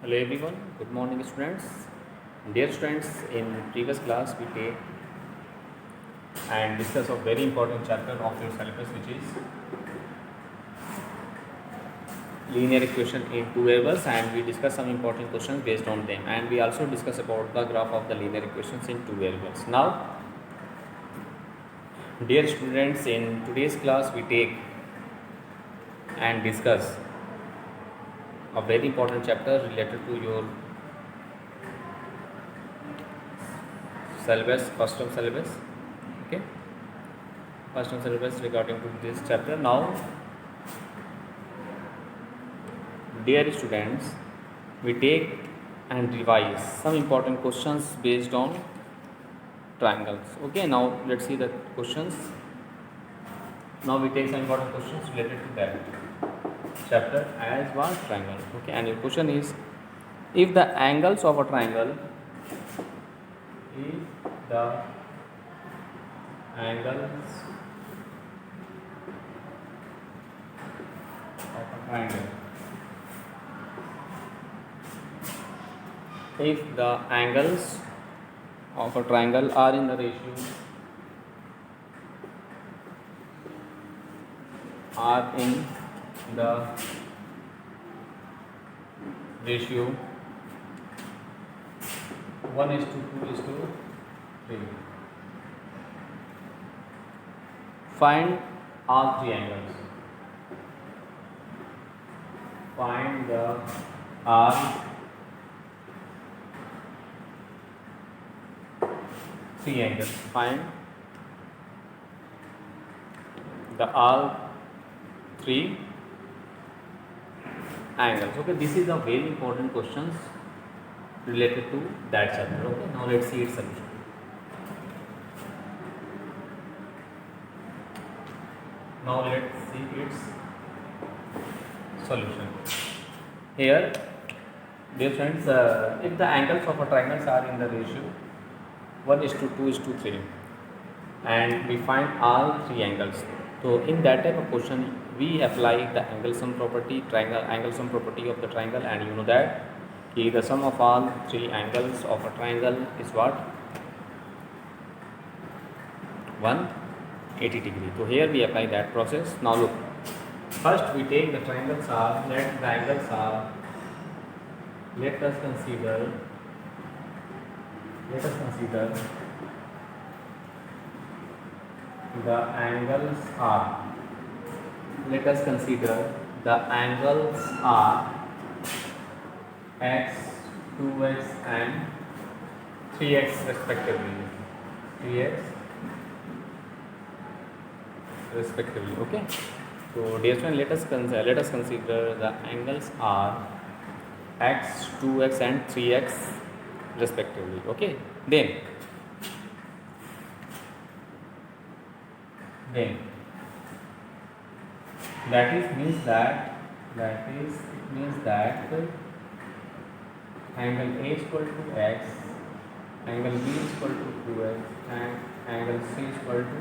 Hello everyone, good morning students. Dear students, in previous class we take and discuss a very important chapter of your syllabus, which is linear equation in two variables, and we discuss some important questions based on them, and we also discuss about the graph of the linear equations in two variables. Now, dear students, in today's class we take and discuss a very important chapter related to your syllabus, first term syllabus. Okay, first term syllabus regarding to this chapter. Now, dear students, we take and revise some important questions based on triangles. Okay, now let's see the questions. Now we take some important questions related to that chapter as one triangle. Okay, and your question is, if the angles of a triangle, if the angles of a triangle, if the angles of a triangle are in the ratio ratio 1 is to 2 is to 3. Find all three angles. Find the all three angles. Find the all three angles. Okay, this is a very important questions related to that chapter. Okay, now let's see its solution. Now let's see its solution. Here, dear friends, if the angles of a triangles are in the ratio 1 is to 2 is to 3, and we find all three angles. So in that type of question, we apply the angle sum property, angle sum property of the triangle, and you know that the sum of all three angles of a triangle is what? 180 degree. So here we apply that process. Now look, first we take the triangles are, let the angles are, let us consider the angles are, let us consider the angles are x, 2x and 3x respectively. 3x respectively. Okay, so dear friend, let us consider the angles are x, 2x and 3x respectively. Okay, then it means that angle A is equal to x, angle B is equal to 2x and angle C is equal to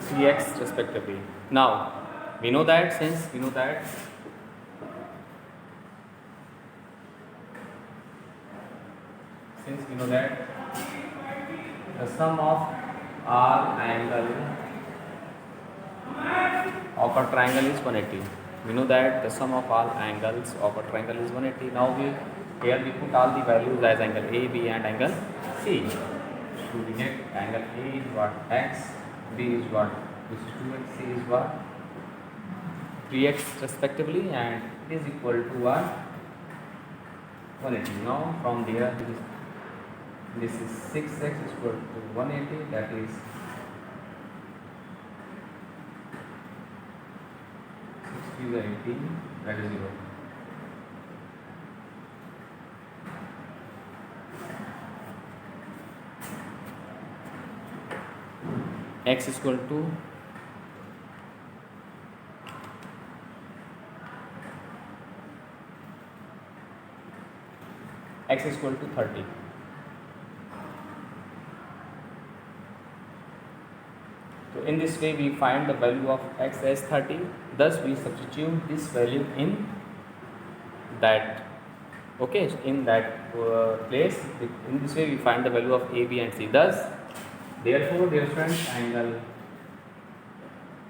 3x respectively. Now we know that since we know that the sum of all angle of a triangle is 180. We know that the sum of all angles of a triangle is 180. Now here we put all the values as angle A, B and angle C. So we get angle A is what? X, B is what? This is 2x, C is what? 3x respectively, and it is equal to what? 180. Now from there this is 6x is equal to 180, that is 6 is 18, that is 0. X is equal to x is equal to 30. So in this way we find the value of x as 30. Thus we substitute this value in that. Okay, in that place, in this way we find the value of A, B and C. Thus, therefore, dear friends, angle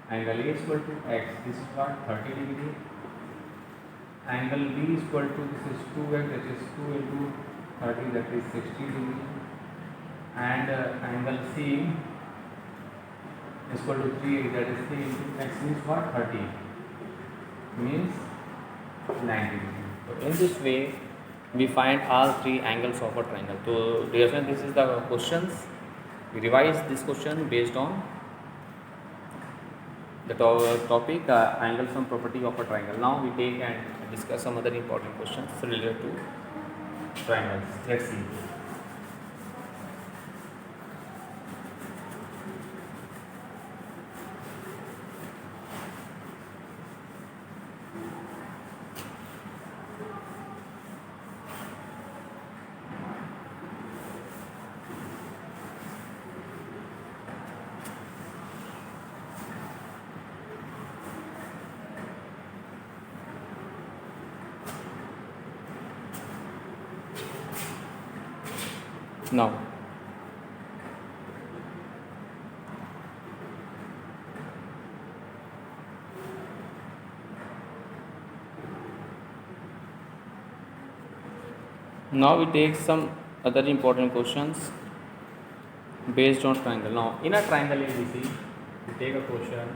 A is equal to x, this is what, 30 degree. Angle B is equal to, this is 2x, that is 2 into 30, that is 60 degree. And angle C is equal to 3, that is 3 into x means what, 30, means 90 degree. So in this way we find all three angles of a triangle. So dear friends, this is the questions. We revise this question based on the topic angle sum property of a triangle. Now we take and discuss some other important questions related to triangles. Let's see. Now, we take some other important questions based on triangle. Now, in a triangle ABC, we take a question.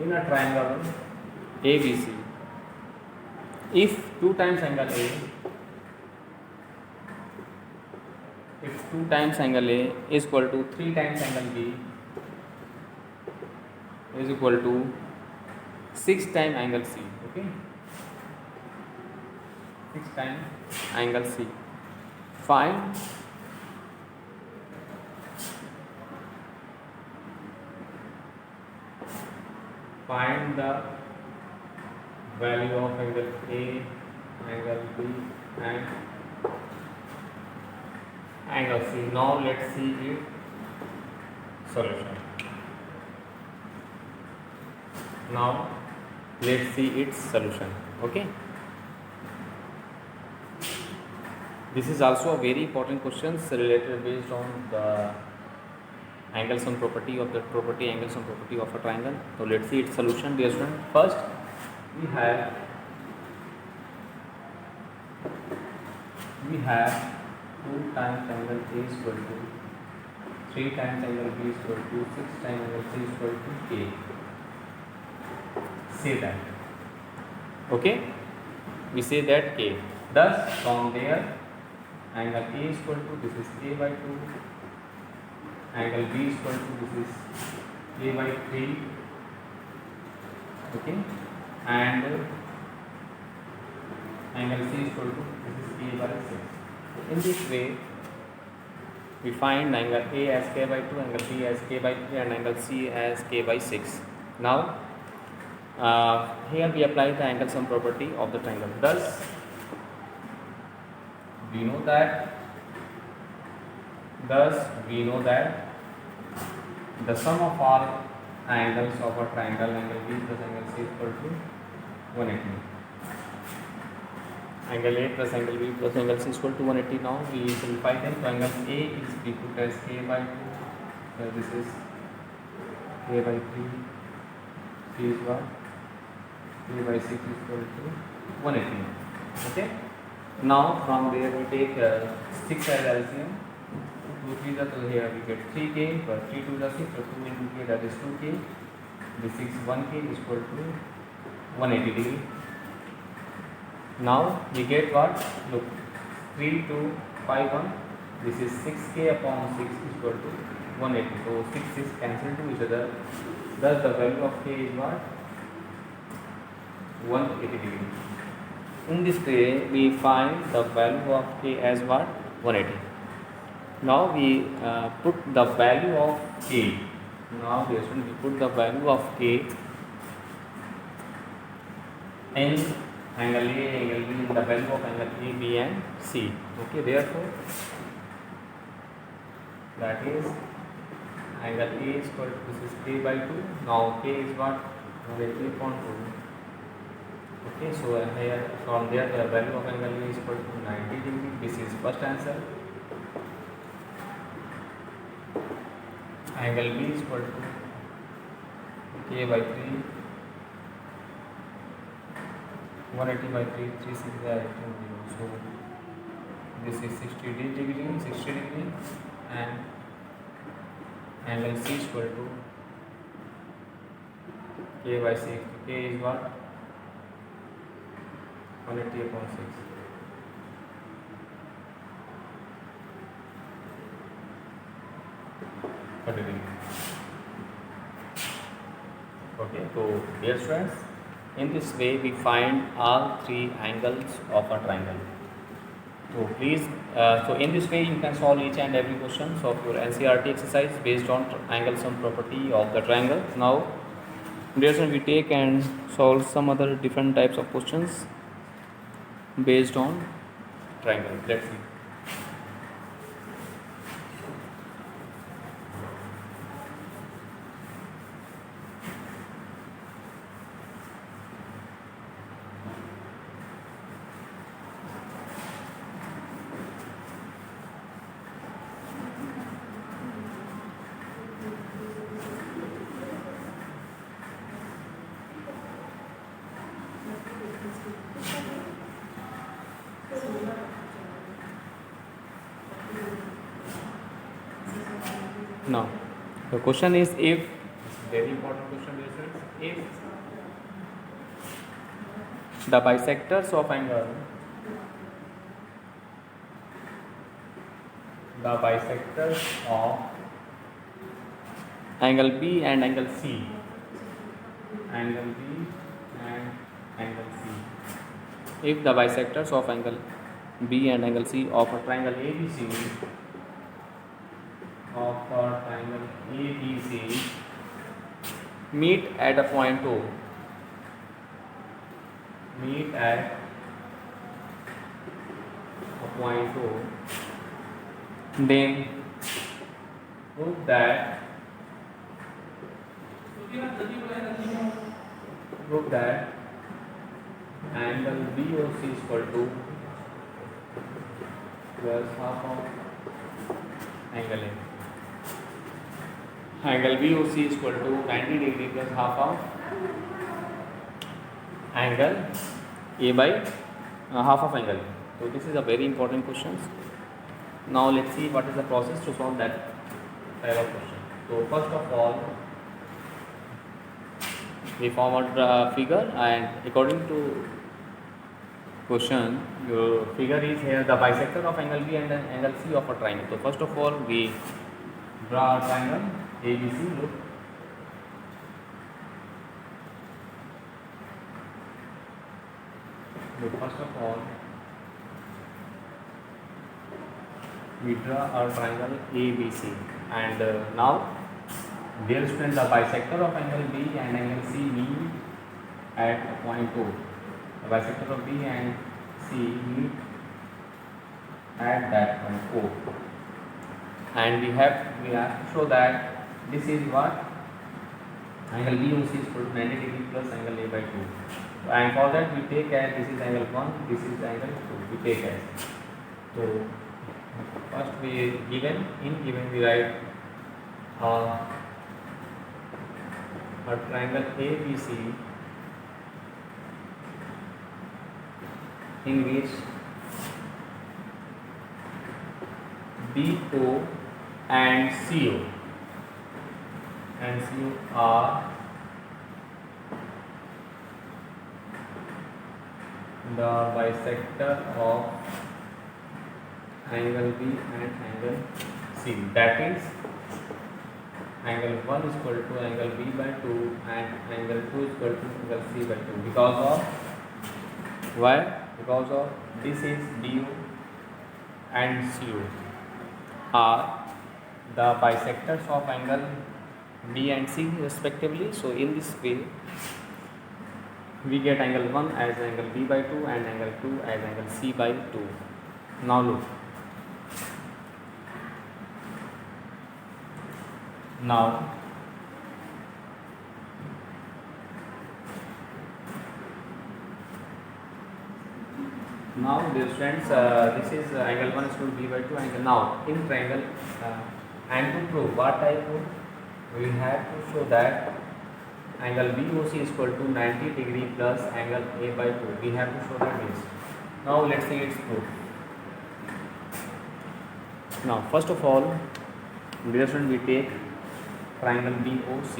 In a triangle ABC, if 2 times angle A, if 2 times angle A is equal to 3 times angle B is equal to 6 times angle C, okay, 6 times angle C. Find the value of angle A, angle B and angle C. Now let's see its solution. Now let's see its solution. Okay. This is also a very important question related based on the angle sum property of the property angle sum property of a triangle. So let's see its solution, dear student. First, we have 2 times angle A is equal to 3 times angle B is equal to 6 times angle C is equal to K. Say that. Okay, we say that K. Thus, from there, angle A is equal to, this is K by 2. Angle B is equal to, this is K by 3. Okay, and angle C is equal to, this is K by 6. In this way, we find angle A as K by 2, angle B as K by 3 and angle C as K by 6. Now, here we apply the angle sum property of the triangle. Thus, we know that the sum of all angles of a triangle, angle B plus angle C is equal to 180. Angle A plus angle B plus angle C is equal to 180. Now we simplify them. So angle A is we put as K by 2. So this is K by 3. C is what? K by 6 is equal to 180. Okay. Now from there we take 6 as LCM. 2 3 so here we get 3K, but 3 2 is 6, so 2 into K, that is 2K. The 6 1K is equal to 180 degree. Now we get what? Look, 3 2 5 1. This is 6K upon 6 is equal to 180. So 6 is cancelled to each other. Thus the value of K is what? 180 degree. In this way, we find the value of K as what? 180. Now we put the value of K. Now we put the value of K in angle A, angle B, in the value of angle A, B and C. Okay, therefore, that is angle A is equal to, this is K by 2. Now K is what? 180.2. Okay, so here from there the value of angle A is equal to 90 degree. This is first answer. Angle B is equal to K by 3, 180 by 3, 360 by 18. So this is 60 degree, and angle C is equal to K by 6. K is what? 180 upon 6. Okay, so dear students, in this way we find all three angles of a triangle. So please, so in this way you can solve each and every question of your NCERT exercise based on angle sum property of the triangle. Now, dear students, we take and solve some other different types of questions based on triangle. Let's see. Now, the question is, if, very important question, if the bisectors of angle, angle B and angle C, if the bisectors of angle B and angle C of a triangle ABC meet at a point O, then prove that angle BOC is equal to plus half of angle A. Angle BOC is equal to 90 degree plus half of angle A by half of angle A. So this is a very important question. Now let's see what is the process to solve that type of question. So first of all, we form a figure, and according to question, your figure is here the bisector of angle B and angle C of a triangle. So first of all, we draw a triangle ABC. Look, first of all, we draw a triangle ABC, and now, dear students, the bisector of angle B and angle C meet at a point O. The bisector of B and C meet at that point O, and we have to show that this is what angle BOC is equal to 90 degree plus angle A by 2. And for that we take as this is angle 1, this is angle 2. We take as, so first we given we write a triangle ABC in which BO and CO are the bisector of angle B and angle C. That is, angle 1 is equal to angle B by 2 and angle 2 is equal to angle C by 2. Because of why? Because of this is DO and CO are the bisectors of angle B and C respectively. So in this way we get angle 1 as angle B by 2 and angle 2 as angle C by 2. Now look, Now dear friends, this is angle 1 is equal to b by 2 angle. Now in triangle, and to prove what I prove, we have to show that angle BOC is equal to 90 degree plus angle A by 2. We have to show that this. Now let's see its proof. Now first of all, dear friend, we take triangle BOC.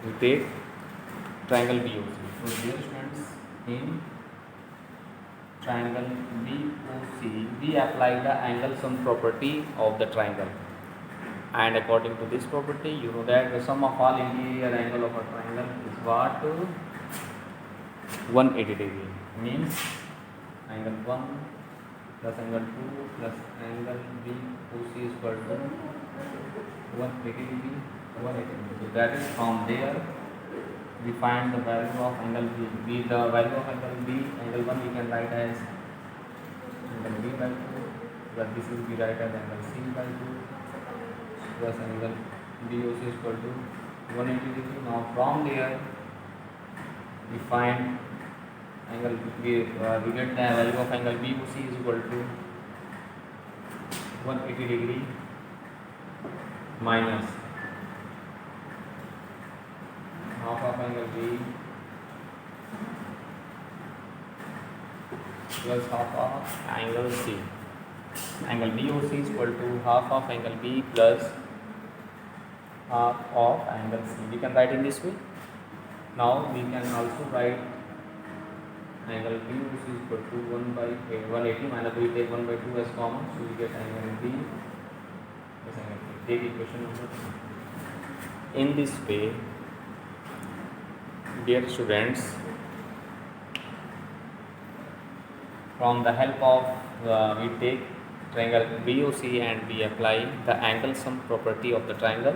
We take triangle BOC. So dear friends, in triangle BOC, we apply the angle sum property of the triangle, and according to this property, you know that the sum of all interior angle of a triangle is what? 180 degree. Means angle 1 plus angle 2 plus angle BOC is equal to 180 degree. 180 degree. So that is from there we find the value of angle B. The value of angle B, angle 1 we can write as angle B by 2, but this will be write as angle C by 2 plus angle BOC is equal to 180 degree. Now from there we find angle we get the value of angle BOC is equal to 180 degree minus half of angle B plus half of angle C. Angle BOC is equal to half of angle B plus half of angle C. We can write in this way. Now we can also write angle BOC is equal to 1 by 180 minus we take 1 by 2 as common, so we get angle B plus angle B. Take equation number 2. In this way, dear students, from the help of we take triangle BOC and we apply the angle sum property of the triangle,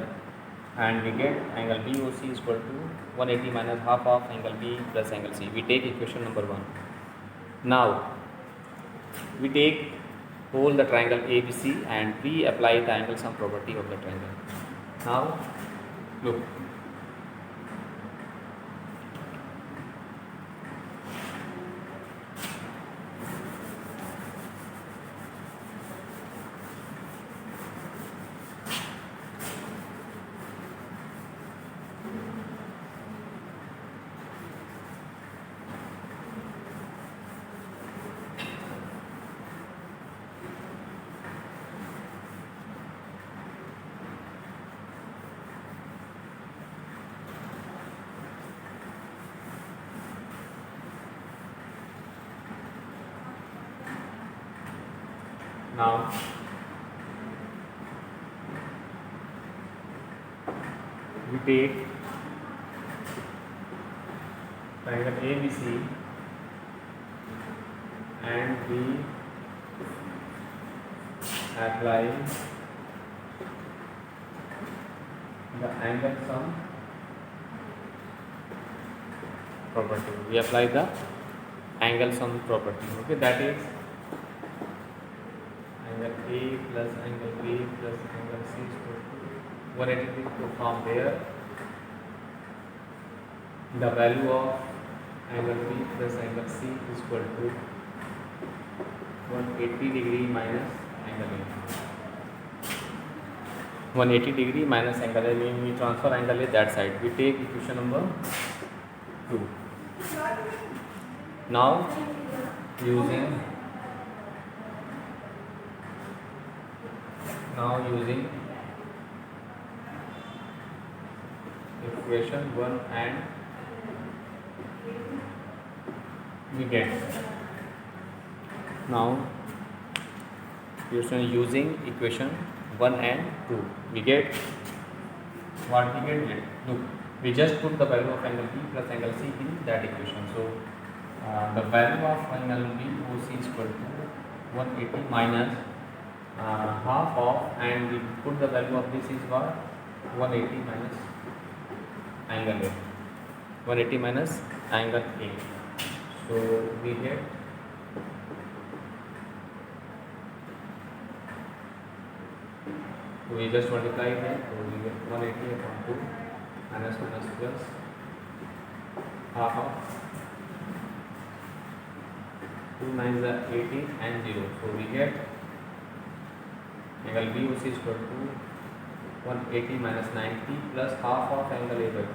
and we get angle BOC is equal to 180 minus half of angle B plus angle C. We take equation number 1. Now we take whole the triangle ABC and we apply the angle sum property of the triangle. Now look, now we take triangle ABC and we apply the angle sum property. We apply the angle sum property. Okay, that is angle A plus angle B plus angle C is equal to 180 degree. So from there, the value of angle B plus angle C is equal to 180 degree minus angle A. 180 degree minus angle A, means we transfer angle A that side. We take equation number 2. Now using equation 1 and we get now using equation 1 and 2 we get what we get. Look, we just put the value of angle B plus angle C in that equation. So the value of angle BOC is equal to 180 minus half of, and we put the value of this is what? 180 minus angle A. 180 minus angle A. So we get So we just multiply here, so we get 180 upon 2 minus minus plus half of 2 9s are 80 and 0. So we get angle BOC is equal to 180 minus 90 plus half of angle A by 2.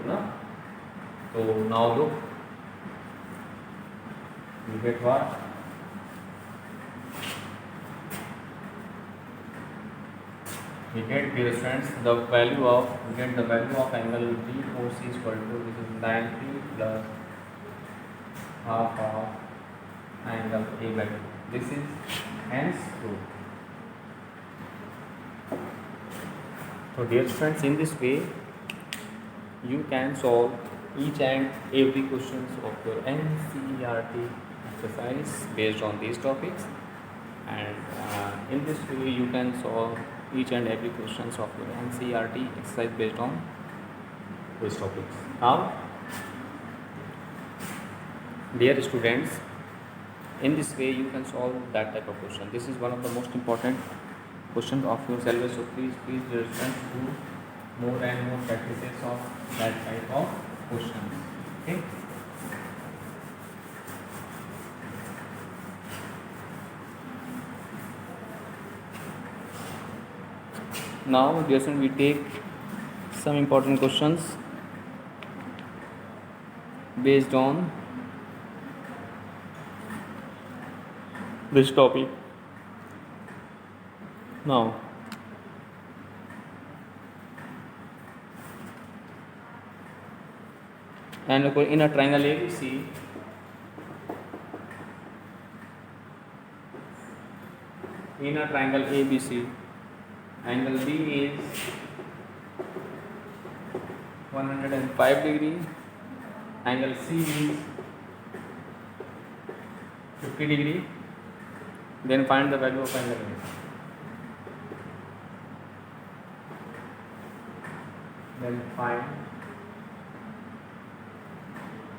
So now look, we get what? We get, dear friends, the value of angle BOC is equal to, this is 90 plus half of angle A by 2. This is hence true. So dear friends, in this way you can solve each and every questions of your NCERT exercise based on these topics, and in this way you can solve each and every questions of your NCERT exercise based on these topics. Now dear students, in this way you can solve that type of question. This is one of the most important questions of your syllabus, so please dear students, do more and more practices of that type of questions. Okay. Now dear students, we take some important questions based on this topic. Now and in a triangle ABC, angle B is 105 degree, angle C is 50 degree. Then find the value of angle A. Then find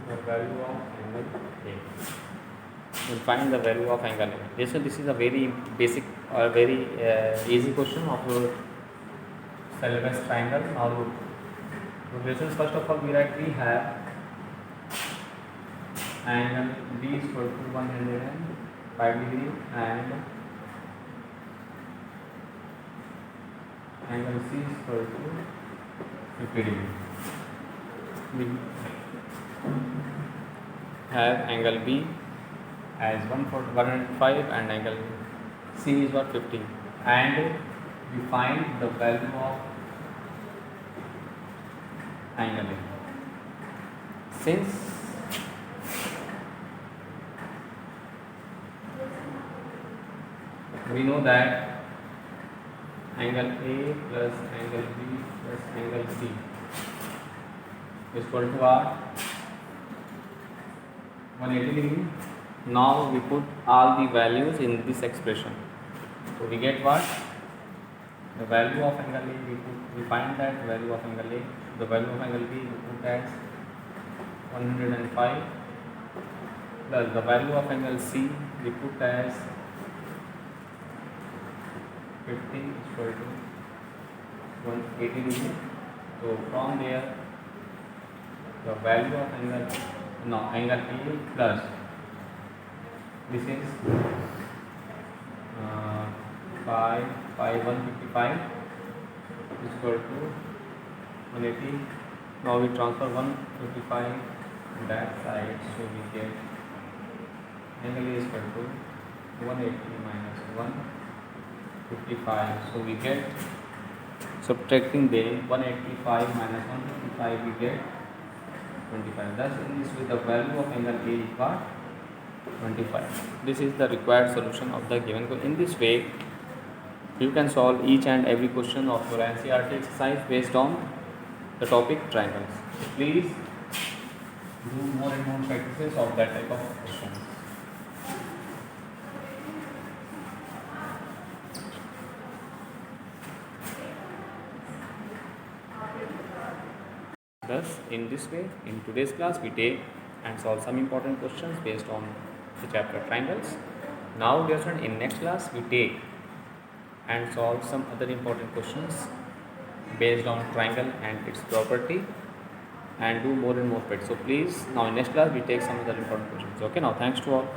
the value of angle A. Then find the value of angle A. This is a very basic or very easy question of your syllabus triangle. Now look, first of all we have angle B is equal to 105 degree and angle C is equal to 50 degree. We have angle B as 105 and angle C is what, 50, and we find the value of angle A. Since we know that angle A plus angle B plus angle C is equal to R 180 degree. Now we put all the values in this expression. So we get what? The value of angle A, we find that value of angle A. The value of angle B we put as 105 plus the value of angle C we put as 50 is equal to 180 degree. So from there the value of angle A plus this is 155 is equal to 180. Now we transfer 155 to that side, so we get angle A is equal to 180 minus 155. So we get, subtracting them, 185 minus 155 we get 25. Thus in this way the value of angle A is what? 25. This is the required solution of the given question. In this way you can solve each and every question of your NCERT exercise based on the topic triangles. Please do more and more practices of that type of questions. Thus, in this way, in today's class, we take and solve some important questions based on the chapter triangles. Now, dear friend, in next class, we take and solve some other important questions based on triangle and its property, and do more and more bits. So please, now in next class we take some other important questions. Okay, now thanks to all.